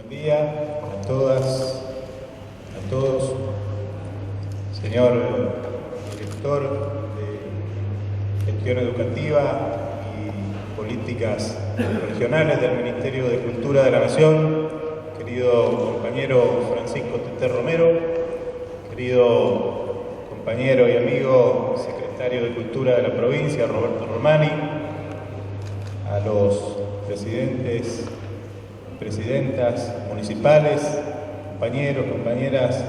Buen día a todas, a todos. Señor director de Gestión Educativa y Políticas Regionales del Ministerio de Cultura de la Nación, querido compañero Francisco Teté Romero, querido compañero y amigo secretario de Cultura de la provincia, Roberto Romani, a los presidentes, presidentas municipales, compañeros, compañeras,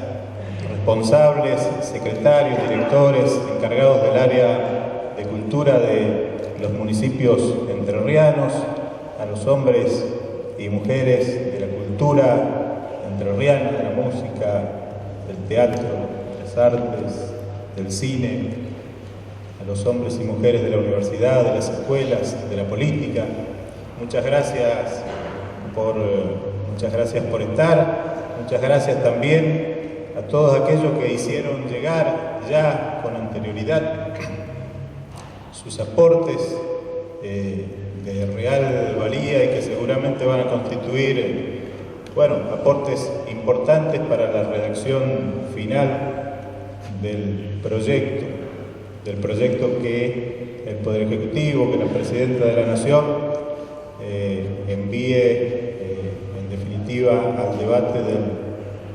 responsables, secretarios, directores, encargados del área de cultura de los municipios entrerrianos, a los hombres y mujeres de la cultura entrerriana, de la música, del teatro, de las artes, del cine, a los hombres y mujeres de la universidad, de las escuelas, de la política. Muchas gracias por estar, muchas gracias también a todos aquellos que hicieron llegar ya con anterioridad sus aportes de real valía y que seguramente van a constituir, aportes importantes para la redacción final del proyecto que el Poder Ejecutivo, que la Presidenta de la Nación envíe en definitiva al debate del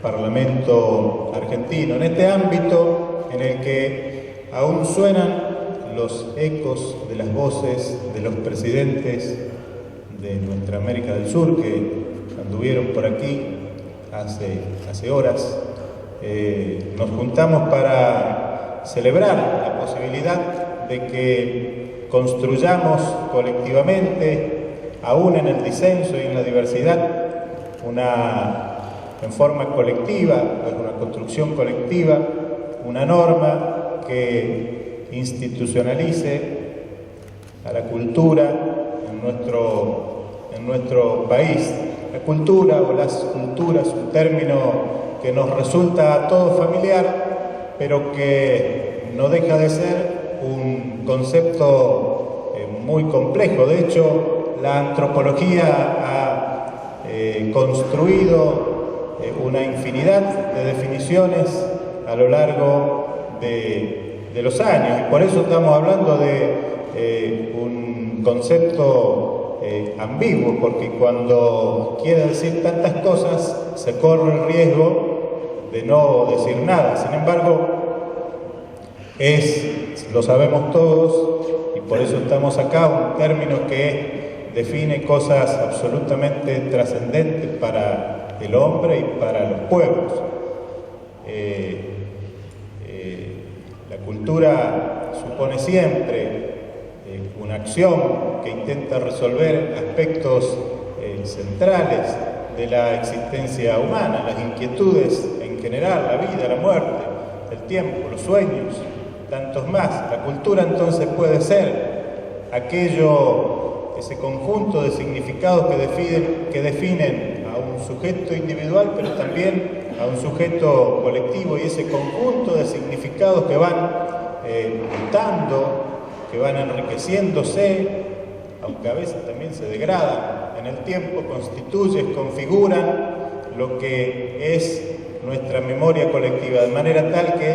Parlamento argentino, en este ámbito en el que aún suenan los ecos de las voces de los presidentes de nuestra América del Sur que anduvieron por aquí hace horas. Nos juntamos para celebrar la posibilidad de que construyamos colectivamente, aún en el disenso y en la diversidad, en forma colectiva, una construcción colectiva, una norma que institucionalice a la cultura en nuestro país. La cultura o las culturas, un término que nos resulta a todos familiar, pero que no deja de ser un concepto muy complejo. De hecho, la antropología ha construido una infinidad de definiciones a lo largo de los años, y por eso estamos hablando de un concepto ambiguo, porque cuando quiere decir tantas cosas se corre el riesgo de no decir nada. Sin embargo, lo sabemos todos, y por eso estamos acá, un término que define cosas absolutamente trascendentes para el hombre y para los pueblos. La cultura supone siempre una acción que intenta resolver aspectos centrales de la existencia humana, las inquietudes en general, la vida, la muerte, el tiempo, los sueños, tantos más. La cultura entonces puede ser ese conjunto de significados que definen a un sujeto individual, pero también a un sujeto colectivo, y ese conjunto de significados que van mutando, que van enriqueciéndose, aunque a veces también se degradan en el tiempo, configuran lo que es nuestra memoria colectiva, de manera tal que,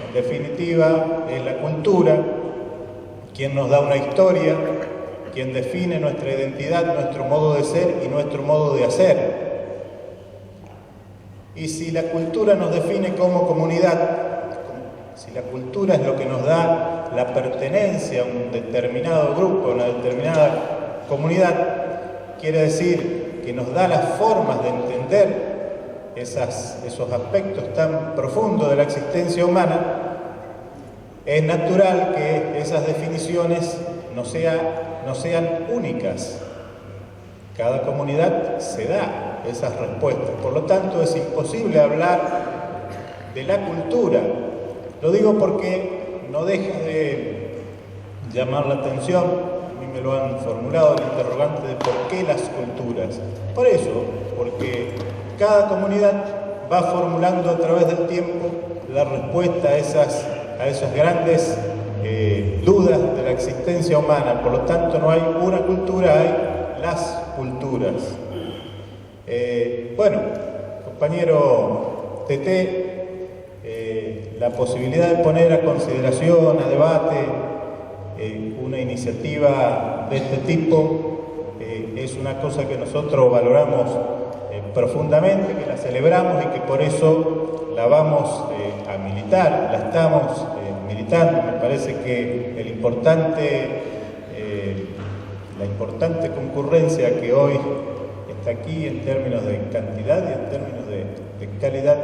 en definitiva, es la cultura quien nos da una historia, quien define nuestra identidad, nuestro modo de ser y nuestro modo de hacer. Y si la cultura nos define como comunidad, si la cultura es lo que nos da la pertenencia a un determinado grupo, a una determinada comunidad, quiere decir que nos da las formas de entender esos aspectos tan profundos de la existencia humana, es natural que esas definiciones no sean únicas. Cada comunidad se da esas respuestas. Por lo tanto, es imposible hablar de la cultura. Lo digo porque no deja de llamar la atención, a mí me lo han formulado el interrogante de por qué las culturas. Por eso, porque cada comunidad va formulando a través del tiempo la respuesta a esas grandes dudas de la existencia humana. Por lo tanto, no hay una cultura, hay las culturas. Bueno, compañero Tete, la posibilidad de poner a consideración, a debate, una iniciativa de este tipo es una cosa que nosotros valoramos profundamente, que la celebramos y que por eso la vamos a militar, la estamos militando. Me parece que la importante concurrencia que hoy está aquí en términos de cantidad y en términos de calidad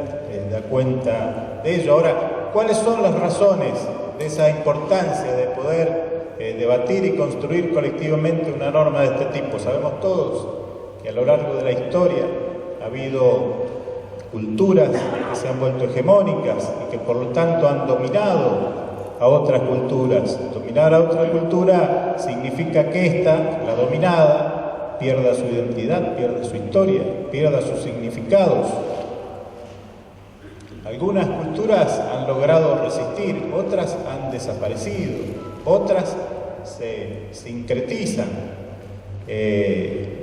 da cuenta de ello. Ahora, ¿cuáles son las razones de esa importancia de poder debatir y construir colectivamente una norma de este tipo? Sabemos todos que a lo largo de la historia ha habido culturas que se han vuelto hegemónicas y que por lo tanto han dominado a otras culturas. Dominar a otra cultura significa que ésta, la dominada, pierda su identidad, pierda su historia, pierda sus significados. Algunas culturas han logrado resistir, otras han desaparecido, otras se sincretizan,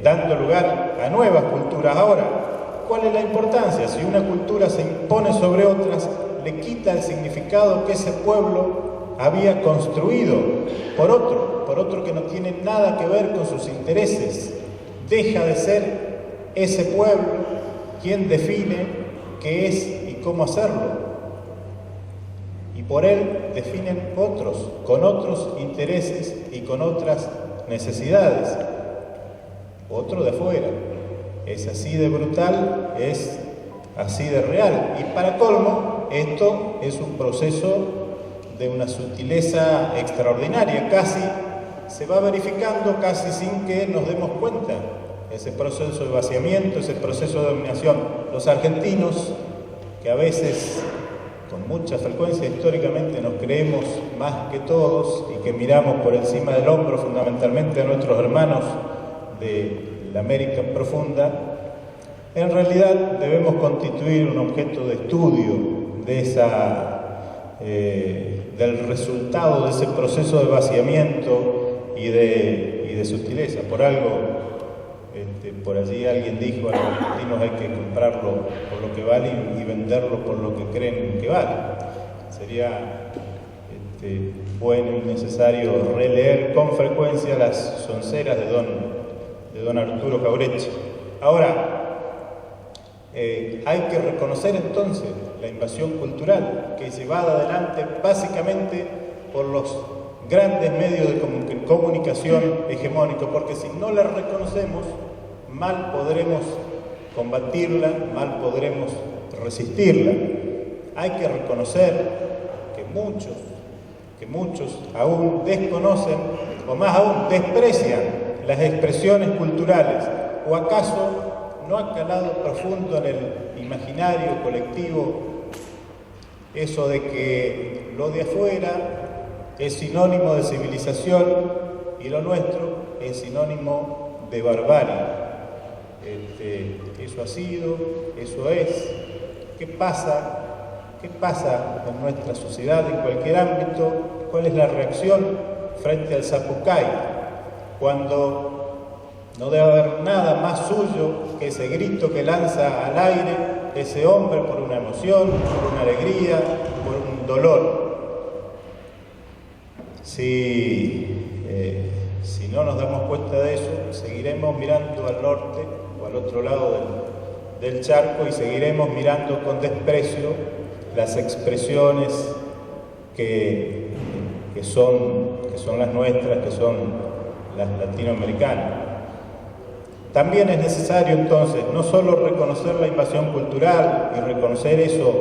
dando lugar a nuevas culturas. Ahora, ¿cuál es la importancia? Si una cultura se impone sobre otras, le quita el significado que ese pueblo había construido por otro que no tiene nada que ver con sus intereses. Deja de ser ese pueblo quien define qué es y cómo hacerlo. Y por él definen otros, con otros intereses y con otras necesidades. Otro de afuera. Es así de brutal, es así de real. Y para colmo, esto es un proceso de una sutileza extraordinaria. Casi se va verificando casi sin que nos demos cuenta. Ese proceso de vaciamiento, ese proceso de dominación. Los argentinos, que a veces, con mucha frecuencia históricamente, nos creemos más que todos y que miramos por encima del hombro fundamentalmente a nuestros hermanos de la América profunda, en realidad debemos constituir un objeto de estudio del resultado de ese proceso de vaciamiento y de sutileza. Por algo, por allí alguien dijo: a los argentinos hay que comprarlo por lo que vale y venderlo por lo que creen que vale. Sería bueno y necesario releer con frecuencia las sonceras de don Arturo Jauretche. Ahora, hay que reconocer entonces la invasión cultural que es llevada adelante básicamente por los grandes medios de comunicación hegemónicos, porque si no la reconocemos, mal podremos combatirla, mal podremos resistirla. Hay que reconocer que muchos aún desconocen, o más aún desprecian las expresiones culturales, o acaso no ha calado profundo en el imaginario colectivo eso de que lo de afuera es sinónimo de civilización y lo nuestro es sinónimo de barbarie. Eso ha sido, eso es. ¿Qué pasa en nuestra sociedad, en cualquier ámbito? ¿Cuál es la reacción frente al zapucay? Cuando no debe haber nada más suyo que ese grito que lanza al aire ese hombre por una emoción, por una alegría, por un dolor. Si no nos damos cuenta de eso, seguiremos mirando al norte o al otro lado del charco y seguiremos mirando con desprecio las expresiones que son las nuestras, que son las latinoamericanas. También es necesario entonces no solo reconocer la invasión cultural y reconocer eso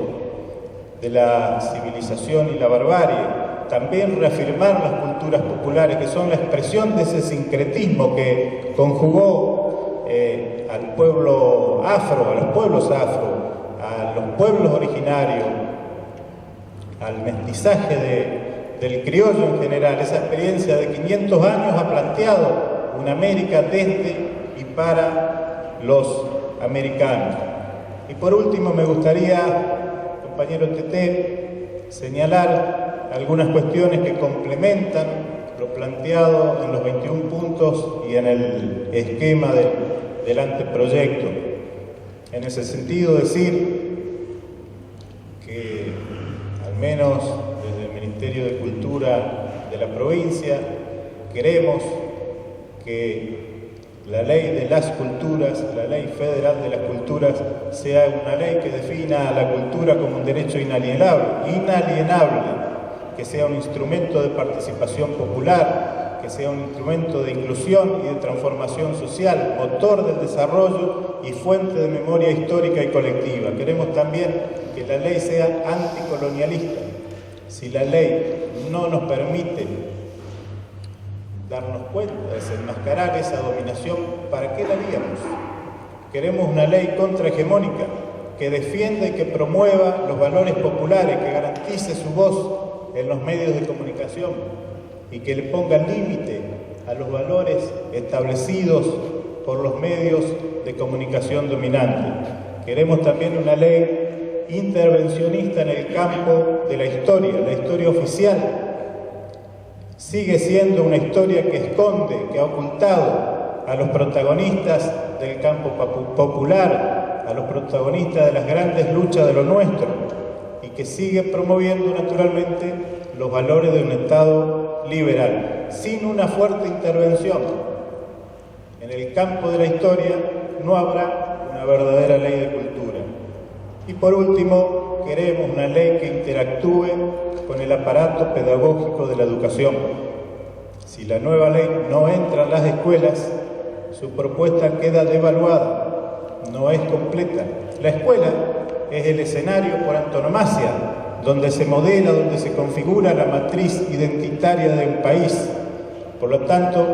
de la civilización y la barbarie, también reafirmar las culturas populares, que son la expresión de ese sincretismo que conjugó al pueblo afro, a los pueblos afro, a los pueblos originarios, al mestizaje del criollo en general. Esa experiencia de 500 años ha planteado una América desde y para los americanos. Y por último me gustaría, compañero Tete, señalar algunas cuestiones que complementan lo planteado en los 21 puntos y en el esquema del anteproyecto. En ese sentido, decir que al menos desde el Ministerio de Cultura de la provincia queremos que la ley de las culturas, la ley federal de las culturas, sea una ley que defina a la cultura como un derecho inalienable, que sea un instrumento de participación popular, que sea un instrumento de inclusión y de transformación social, motor del desarrollo y fuente de memoria histórica y colectiva. Queremos también que la ley sea anticolonialista. Si la ley no nos permite darnos cuenta, desenmascarar esa dominación, ¿para qué la haríamos? Queremos una ley contrahegemónica que defienda y que promueva los valores populares, que garantice su voz en los medios de comunicación y que le ponga límite a los valores establecidos por los medios de comunicación dominantes. Queremos también una ley intervencionista en el campo de la historia oficial. Sigue siendo una historia que esconde, que ha ocultado a los protagonistas del campo popular, a los protagonistas de las grandes luchas de lo nuestro, y que sigue promoviendo naturalmente los valores de un Estado liberal. Sin una fuerte intervención en el campo de la historia no habrá una verdadera ley de cultura. Y por último, queremos una ley que interactúe con el aparato pedagógico de la educación. Si la nueva ley no entra en las escuelas, su propuesta queda devaluada, no es completa. La escuela es el escenario por antonomasia, donde se modela, donde se configura la matriz identitaria de un país. Por lo tanto,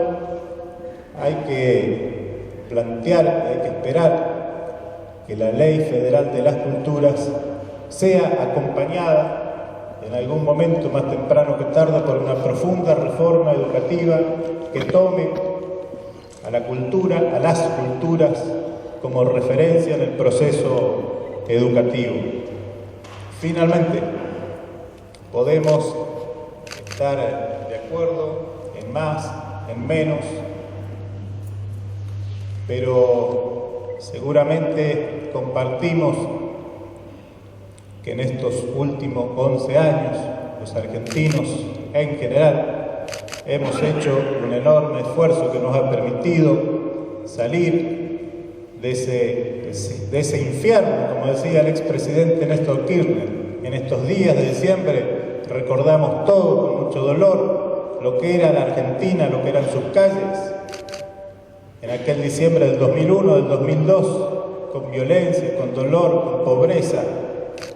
hay que plantear, hay que esperar que la Ley Federal de las Culturas sea acompañada en algún momento más temprano que tarde por una profunda reforma educativa que tome a la cultura, a las culturas como referencia en el proceso educativo. Finalmente, podemos estar de acuerdo en más, en menos, pero seguramente compartimos que en estos últimos 11 años los argentinos en general hemos hecho un enorme esfuerzo que nos ha permitido salir de ese infierno, como decía el expresidente Néstor Kirchner. En estos días de diciembre recordamos todo con mucho dolor lo que era la Argentina, lo que eran sus calles. En aquel diciembre del 2001, del 2002, con violencia, con dolor, con pobreza,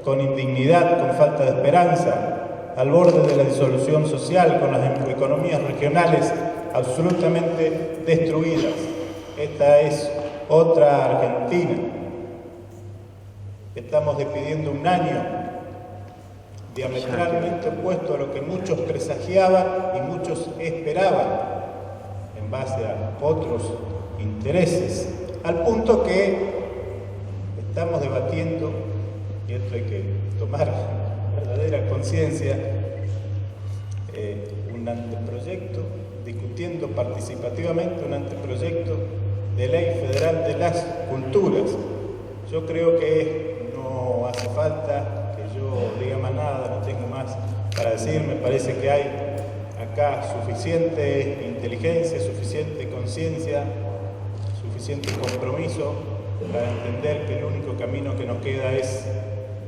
con indignidad, con falta de esperanza, al borde de la disolución social, con las economías regionales absolutamente destruidas. Esta es otra Argentina. Estamos despidiendo un año diametralmente opuesto a lo que muchos presagiaban y muchos esperaban en base a otros intereses, al punto que estamos debatiendo, y esto hay que tomar verdadera conciencia, un anteproyecto, discutiendo participativamente un anteproyecto de ley federal de las culturas. Yo creo que no hace falta que yo diga más nada, no tengo más para decir. Me parece que hay acá suficiente inteligencia, suficiente conciencia, suficiente compromiso para entender que el único camino que nos queda es,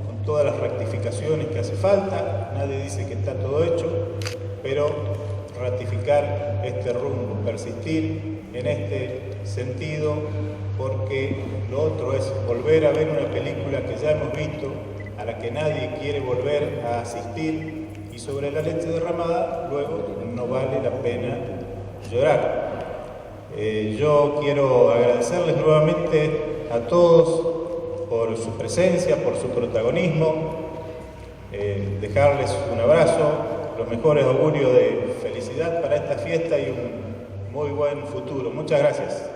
con todas las rectificaciones que hace falta, nadie dice que está todo hecho, pero ratificar este rumbo, persistir en este sentido, porque lo otro es volver a ver una película que ya hemos visto, a la que nadie quiere volver a asistir, y sobre la leche derramada luego no vale la pena llorar. Yo quiero agradecerles nuevamente a todos por su presencia, por su protagonismo, dejarles un abrazo, los mejores augurios de felicidad para esta fiesta y un muy buen futuro. Muchas gracias.